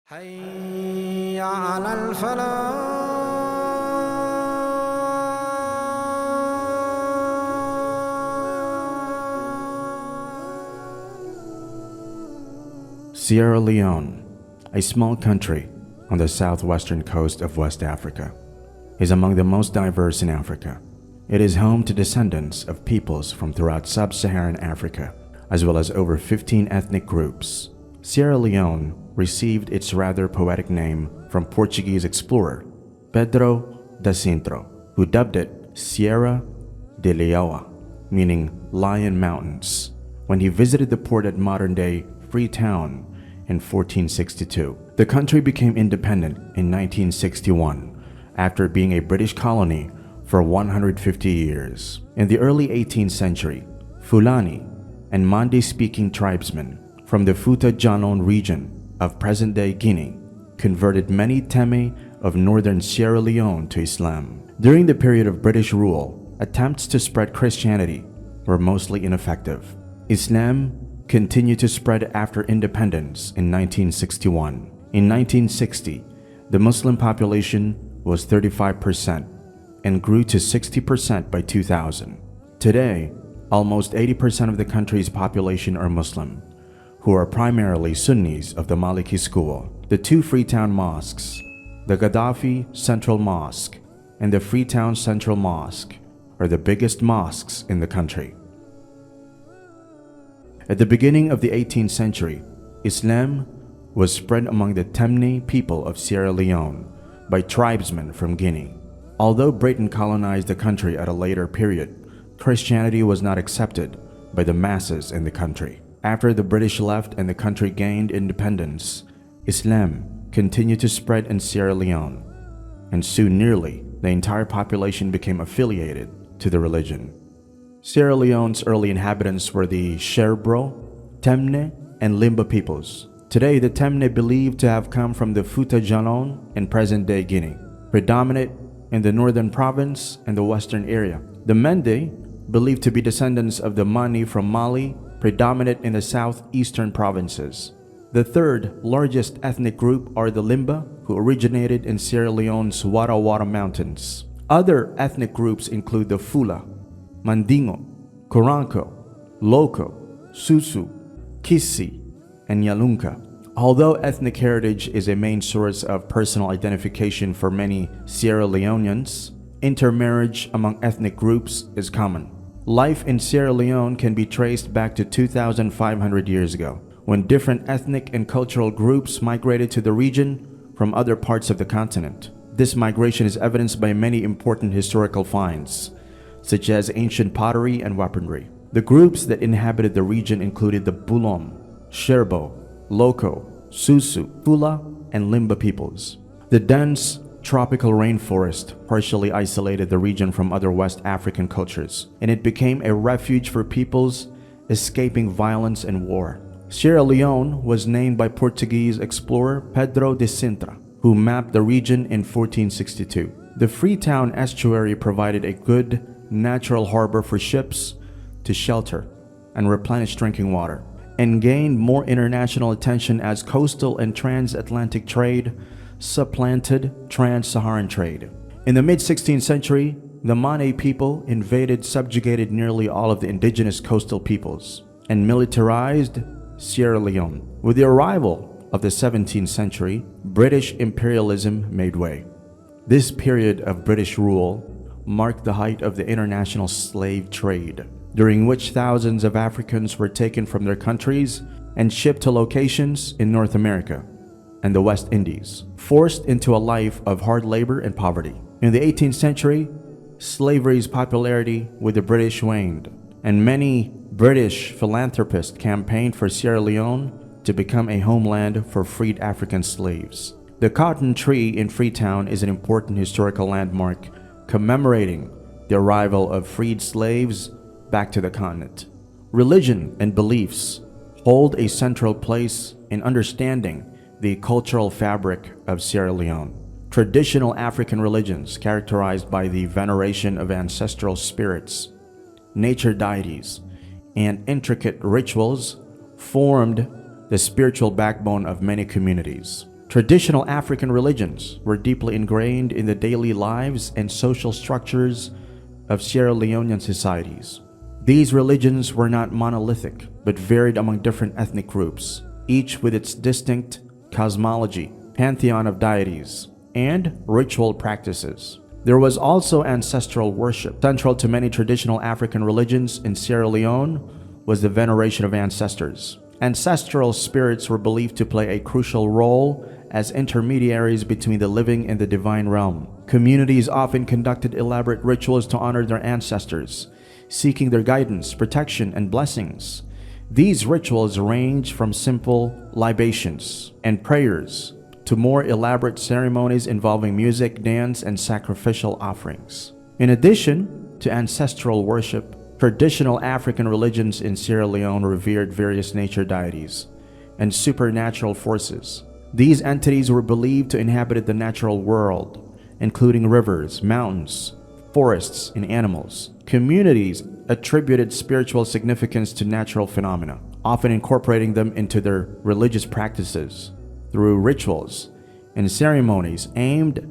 حي على الفلاح. Sierra Leone, a small country on the southwestern coast of West Africa, is among the most diverse in Africa. It is home to descendants of peoples from throughout sub-Saharan Africa, as well as over 15 ethnic groups. Sierra Leone received its rather poetic name from Portuguese explorer Pedro da Sintra, who dubbed it Sierra de Leoa, meaning Lion Mountains, when he visited the port at modern-day Freetown in 1462. The country became independent in 1961 after being a British colony for 150 years. In the early 18th century, Fulani and Mande-speaking tribesmen from the Fouta Djallon region of present-day Guinea converted many Teme of northern Sierra Leone to Islam. During the period of British rule, attempts to spread Christianity were mostly ineffective. Islam continued to spread after independence in 1961. In 1960, the Muslim population was 35% and grew to 60% by 2000. Today, almost 80% of the country's population are Muslim, who are primarily Sunnis of the Maliki school. The two Freetown mosques, the Gaddafi Central Mosque and the Freetown Central Mosque, are the biggest mosques in the country. At the beginning of the 18th century, Islam was spread among the Temne people of Sierra Leone by tribesmen from Guinea. Although Britain colonized the country at a later period, Christianity was not accepted by the masses in the country. After the British left and the country gained independence, Islam continued to spread in Sierra Leone, and soon nearly the entire population became affiliated to the religion. Sierra Leone's early inhabitants were the Sherbro, Temne, and Limba peoples. Today, the Temne believed to have come from the Fouta Djallon in present-day Guinea, predominant in the northern province and the western area. The Mende, believed to be descendants of the Mani from Mali, predominant in the southeastern provinces. The third largest ethnic group are the Limba, who originated in Sierra Leone's Wara Wara Mountains. Other ethnic groups include the Fula, Mandingo, Koranko, Loko, Susu, Kissi, and Yalunka. Although ethnic heritage is a main source of personal identification for many Sierra Leoneans, intermarriage among ethnic groups is common. Life in Sierra Leone can be traced back to 2,500 years ago, when different ethnic and cultural groups migrated to the region from other parts of the continent. This migration is evidenced by many important historical finds, such as ancient pottery and weaponry. The groups that inhabited the region included the Bulom, Sherbo, Loko, Susu, Fula, and Limba peoples. The dense tropical rainforest partially isolated the region from other West African cultures, and it became a refuge for peoples escaping violence and war. Sierra Leone was named by Portuguese explorer Pedro de Sintra, who mapped the region in 1462. The Freetown estuary provided a good natural harbor for ships to shelter and replenish drinking water, and gained more international attention as coastal and transatlantic trade supplanted trans-Saharan trade. In the mid-16th century, the Mane people invaded, subjugated nearly all of the indigenous coastal peoples, and militarized Sierra Leone. With the arrival of the 17th century, British imperialism made way. This period of British rule marked the height of the international slave trade, during which thousands of Africans were taken from their countries and shipped to locations in North America and the West Indies, forced into a life of hard labor and poverty. In the 18th century, slavery's popularity with the British waned, and many British philanthropists campaigned for Sierra Leone to become a homeland for freed African slaves. The cotton tree in Freetown is an important historical landmark commemorating the arrival of freed slaves back to the continent. Religion and beliefs hold a central place in understanding the cultural fabric of Sierra Leone. Traditional African religions, characterized by the veneration of ancestral spirits, nature deities, and intricate rituals, formed the spiritual backbone of many communities. Traditional African religions were deeply ingrained in the daily lives and social structures of Sierra Leonean societies. These religions were not monolithic, but varied among different ethnic groups, each with its distinct cosmology, pantheon of deities, and ritual practices. There was also ancestral worship. Central to many traditional African religions in Sierra Leone was the veneration of ancestors. Ancestral spirits were believed to play a crucial role as intermediaries between the living and the divine realm. Communities often conducted elaborate rituals to honor their ancestors, seeking their guidance, protection, and blessings. These rituals range from simple libations and prayers to more elaborate ceremonies involving music, dance, and sacrificial offerings. In addition to ancestral worship, traditional African religions in Sierra Leone revered various nature deities and supernatural forces. These entities were believed to inhabit the natural world, including rivers, mountains, forests, and animals. Communities attributed spiritual significance to natural phenomena, often incorporating them into their religious practices through rituals and ceremonies aimed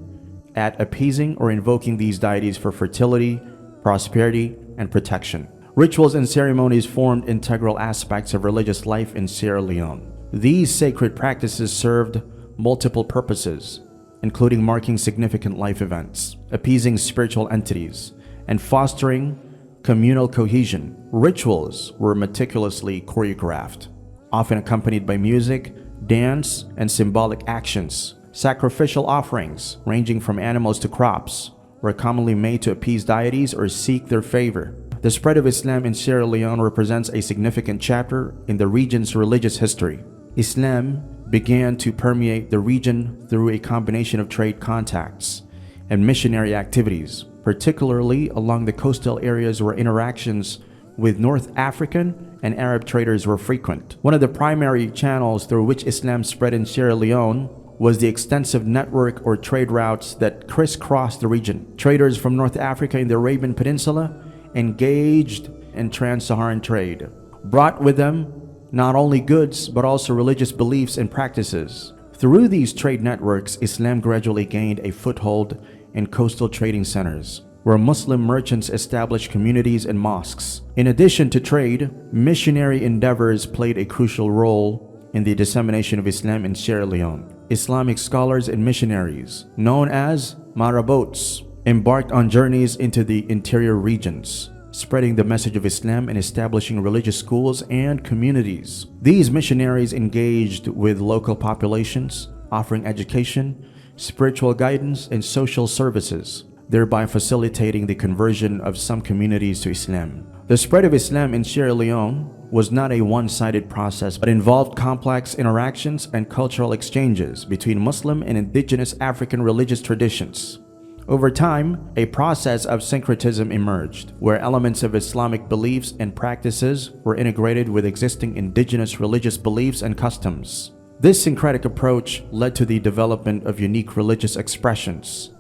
at appeasing or invoking these deities for fertility, prosperity, and protection. Rituals and ceremonies formed integral aspects of religious life in Sierra Leone. These sacred practices served multiple purposes, including marking significant life events, appeasing spiritual entities, and fostering communal cohesion. Rituals were meticulously choreographed, often accompanied by music, dance, and symbolic actions. Sacrificial offerings, ranging from animals to crops, were commonly made to appease deities or seek their favor. The spread of Islam in Sierra Leone represents a significant chapter in the region's religious history. Islam began to permeate the region through a combination of trade contacts and missionary activities, particularly along the coastal areas where interactions with North African and Arab traders were frequent. One of the primary channels through which Islam spread in Sierra Leone was the extensive network or trade routes that crisscrossed the region. Traders from North Africa and the Arabian Peninsula engaged in trans-Saharan trade, brought with them not only goods but also religious beliefs and practices. Through these trade networks, Islam gradually gained a foothold in coastal trading centers, where Muslim merchants established communities and mosques. In addition to trade, missionary endeavors played a crucial role in the dissemination of Islam in Sierra Leone. Islamic scholars and missionaries, known as marabouts, embarked on journeys into the interior regions, spreading the message of Islam and establishing religious schools and communities. These missionaries engaged with local populations, offering education, spiritual guidance, and social services, thereby facilitating the conversion of some communities to Islam. The spread of Islam in Sierra Leone was not a one-sided process, but involved complex interactions and cultural exchanges between Muslim and indigenous African religious traditions. Over time, a process of syncretism emerged, where elements of Islamic beliefs and practices were integrated with existing indigenous religious beliefs and customs. This syncretic approach led to the development of unique religious expressions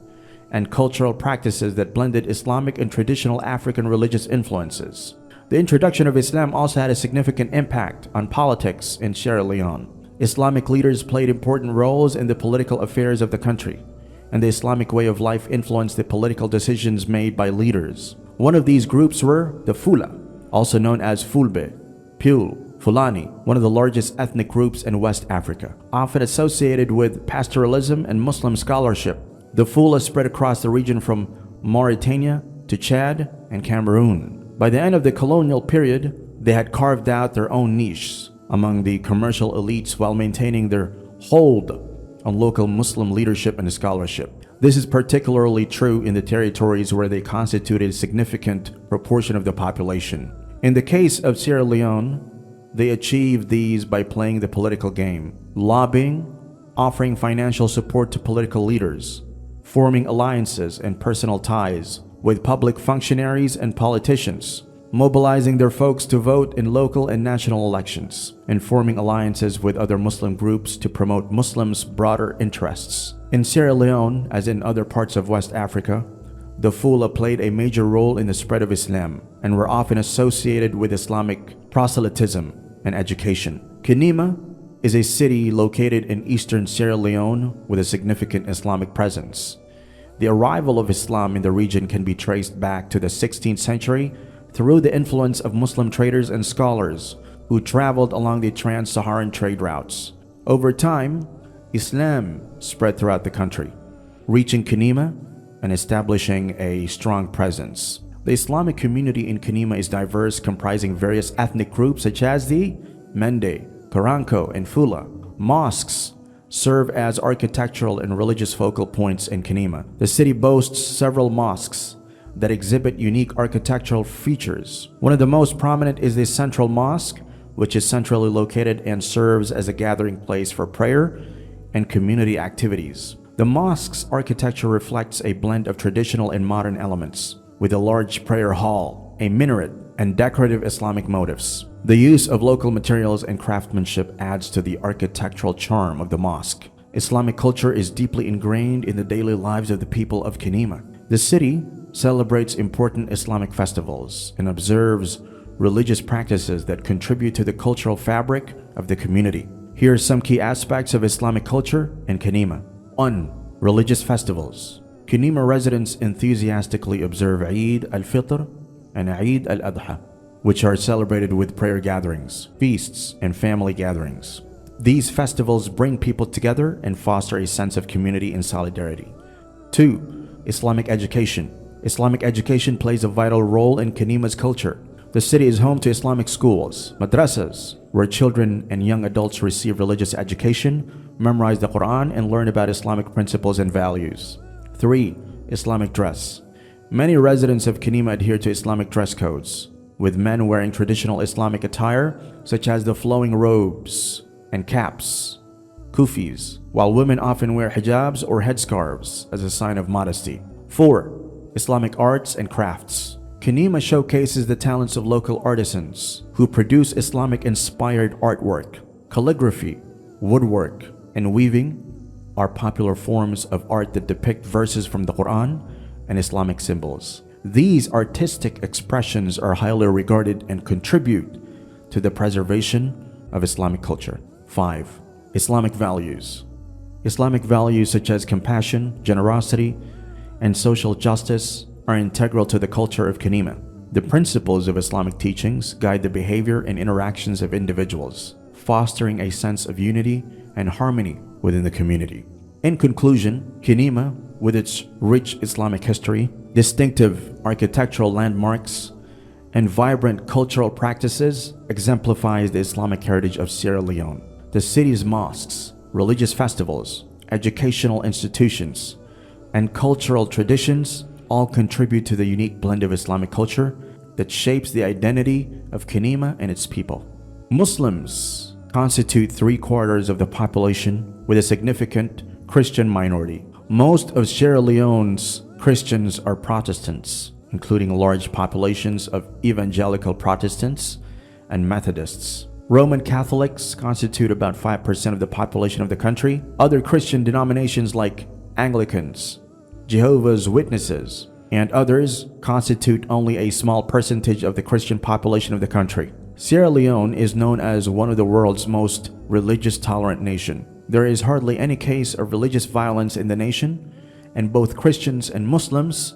and cultural practices that blended Islamic and traditional African religious influences. The introduction of Islam also had a significant impact on politics in Sierra Leone. Islamic leaders played important roles in the political affairs of the country, and the Islamic way of life influenced the political decisions made by leaders. One of these groups were the Fula, also known as Fulbe, Pule, Fulani, one of the largest ethnic groups in West Africa. Often associated with pastoralism and Muslim scholarship, the Fula spread across the region from Mauritania to Chad and Cameroon. By the end of the colonial period, they had carved out their own niche among the commercial elites while maintaining their hold on local Muslim leadership and scholarship. This is particularly true in the territories where they constituted a significant proportion of the population. In the case of Sierra Leone, they achieved these by playing the political game, lobbying, offering financial support to political leaders, forming alliances and personal ties with public functionaries and politicians, mobilizing their folks to vote in local and national elections, and forming alliances with other Muslim groups to promote Muslims' broader interests. In Sierra Leone, as in other parts of West Africa, the Fula played a major role in the spread of Islam and were often associated with Islamic proselytism and education. Kinima, is a city located in eastern Sierra Leone with a significant Islamic presence. The arrival of Islam in the region can be traced back to the 16th century through the influence of Muslim traders and scholars who traveled along the trans-Saharan trade routes. Over time, Islam spread throughout the country, reaching Kenema and establishing a strong presence. The Islamic community in Kenema is diverse, comprising various ethnic groups such as the Mende, Karanko, and Fula. Mosques serve as architectural and religious focal points in Kenema. The city boasts several mosques that exhibit unique architectural features. One of the most prominent is the Central Mosque, which is centrally located and serves as a gathering place for prayer and community activities. The mosque's architecture reflects a blend of traditional and modern elements, with a large prayer hall, a minaret, and decorative Islamic motifs. The use of local materials and craftsmanship adds to the architectural charm of the mosque. Islamic culture is deeply ingrained in the daily lives of the people of Kenema. The city celebrates important Islamic festivals and observes religious practices that contribute to the cultural fabric of the community. Here are some key aspects of Islamic culture in Kenema. 1. Religious festivals. Kenema residents enthusiastically observe Eid al-Fitr and Eid al-Adha, which are celebrated with prayer gatherings, feasts, and family gatherings. These festivals bring people together and foster a sense of community and solidarity. 2. Islamic education. Islamic education plays a vital role in Kenema's culture. The city is home to Islamic schools, madrasas, where children and young adults receive religious education, memorize the Quran, and learn about Islamic principles and values. 3. Islamic dress. Many residents of Kenema adhere to Islamic dress codes, with men wearing traditional Islamic attire such as the flowing robes and caps, kufis, while women often wear hijabs or headscarves as a sign of modesty. 4. Islamic arts and crafts. Kenema showcases the talents of local artisans who produce Islamic-inspired artwork. Calligraphy, woodwork, and weaving are popular forms of art that depict verses from the Quran and Islamic symbols. These artistic expressions are highly regarded and contribute to the preservation of Islamic culture. 5. Islamic values. Islamic values such as compassion, generosity, and social justice are integral to the culture of Kenema. The principles of Islamic teachings guide the behavior and interactions of individuals, fostering a sense of unity and harmony within the community. In conclusion, Kenema, with its rich Islamic history, distinctive architectural landmarks, and vibrant cultural practices, exemplifies the Islamic heritage of Sierra Leone. The city's mosques, religious festivals, educational institutions, and cultural traditions all contribute to the unique blend of Islamic culture that shapes the identity of Kenema and its people. Muslims constitute 3/4 of the population, with a significant Christian minority. Most of Sierra Leone's Christians are Protestants, including large populations of evangelical Protestants and Methodists. Roman Catholics constitute about 5% of the population of the country. Other Christian denominations like Anglicans, Jehovah's Witnesses, and others constitute only a small percentage of the Christian population of the country. Sierra Leone is known as one of the world's most religious tolerant nation. There is hardly any case of religious violence in the nation, and both Christians and Muslims,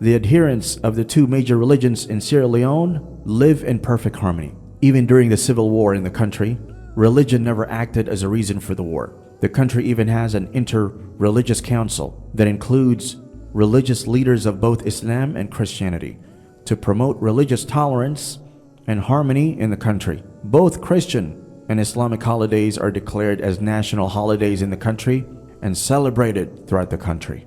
the adherents of the two major religions in Sierra Leone, live in perfect harmony. Even during the civil war in the country, religion never acted as a reason for the war. The country even has an inter-religious council that includes religious leaders of both Islam and Christianity to promote religious tolerance and harmony in the country. Both Christian and Islamic holidays are declared as national holidays in the country and celebrated throughout the country.